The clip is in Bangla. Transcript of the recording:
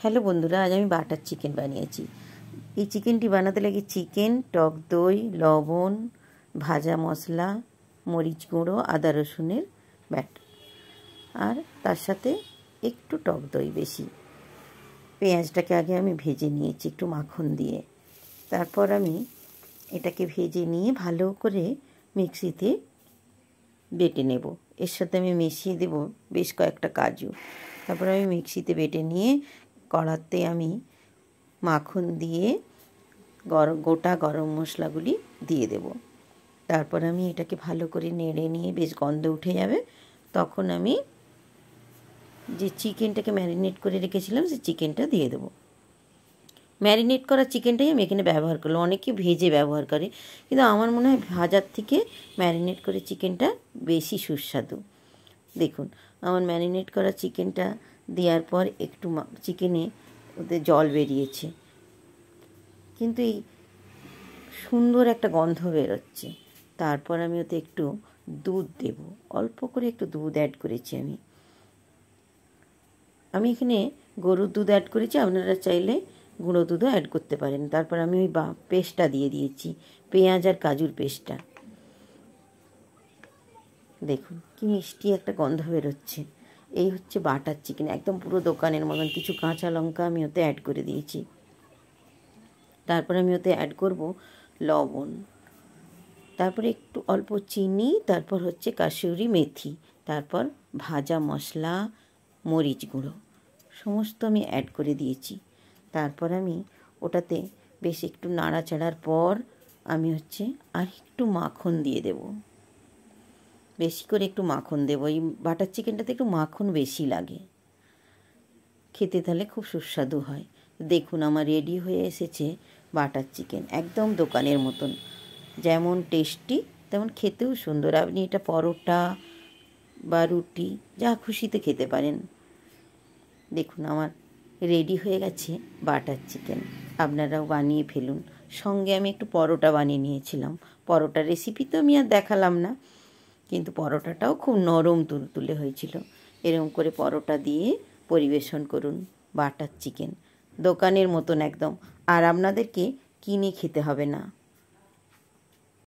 হ্যালো বন্ধুরা, আজ আমি বাটার চিকেন বানিয়েছি। এই চিকেনটি বানাতে লাগে চিকেন, টক দই, লবণ, ভাজা মশলা, মরিচ গুঁড়ো, আদা রসুনের ব্যাটা, আর তার সাথে একটু টক দই বেশি। পেঁয়াজটাকে আগে আমি ভেজে নিয়েছি একটু মাখন দিয়ে। তারপর আমি এটাকে ভেজে নিয়ে ভালো করে মিক্সিতে বেটে নেব। এর সাথে আমি মিশিয়ে দেব বেশ কয়েকটা কাজু। তারপর আমি মিক্সিতে বেটে নিয়ে কড়াতে আমি মাখন দিয়ে গোটা গরম মশলাগুলি দিয়ে দেব। তারপর আমি এটাকে ভালো করে নেড়ে নিয়ে বেশ গন্ধ উঠে যাবে, তখন আমি যে চিকেনটাকে ম্যারিনেট করে রেখেছিলাম সেই চিকেনটা দিয়ে দেবো। ম্যারিনেট করা চিকেনটাই আমি এখানে ব্যবহার করলাম। অনেকে ভেজে ব্যবহার করে, কিন্তু আমার মনে হয় ভাজার থেকে ম্যারিনেট করে চিকেনটা বেশি সুস্বাদু। দেখুন, আমার ম্যারিনেট করা চিকেনটা দেওয়ার পর একটু চিকেনে ওতে জল বেরিয়েছে, কিন্তু এই সুন্দর একটা গন্ধ বেরোচ্ছে। তারপর আমি ওতে একটু দুধ দেব, অল্প করে একটু দুধ অ্যাড করেছি। আমি এখানে গরুর দুধ অ্যাড করেছি, আপনারা চাইলে গুঁড়ো দুধও অ্যাড করতে পারেন। তারপর আমি ওই পেস্টটা দিয়ে দিয়েছি, পেঁয়াজ আর কাজুর পেস্টটা। দেখুন কি মিষ্টি একটা গন্ধ বেরোচ্ছে। এই হচ্ছে বাটার চিকেন, একদম পুরো দোকানের মতন। কিছু কাঁচা লঙ্কা আমি ওতে অ্যাড করে দিয়েছি। তারপর আমি ওতে অ্যাড করব লবণ, তারপরে একটু অল্প চিনি, তারপর হচ্ছে কাসুরি মেথি, তারপর ভাজা মশলা, মরিচ গুঁড়ো সমস্ত আমি অ্যাড করে দিয়েছি। তারপর আমি ওটাতে বেশ একটু নাড়াচাড়ার পর আমি আর একটু মাখন দিয়ে দেব, বেশি করে একটু মাখন দেবো। এই বাটার চিকেনটাতে একটু মাখন বেশি লাগে খেতে, তাহলে খুব সুস্বাদু হয়। দেখুন আমার রেডি হয়ে এসেছে বাটার চিকেন, একদম দোকানের মতন। যেমন টেস্টি তেমন খেতেও সুন্দর। আপনি এটা পরোটা বা রুটি যা খুশিতে খেতে পারেন। দেখুন আমার রেডি হয়ে গেছে বাটার চিকেন, আপনারাও বানিয়ে ফেলুন। সঙ্গে আমি একটু পরোটা বানিয়ে নিয়েছিলাম। পরোটার রেসিপি তো আমি আর দেখালাম না, কিন্তু পরোটাটাও খুব নরম তুলতুলে হয়েছিল। এরকম করে পরোটা দিয়ে পরিবেশন করুন বাটার চিকেন, দোকানের মতন একদম। আর আপনাদেরকে কিনে খেতে হবে না।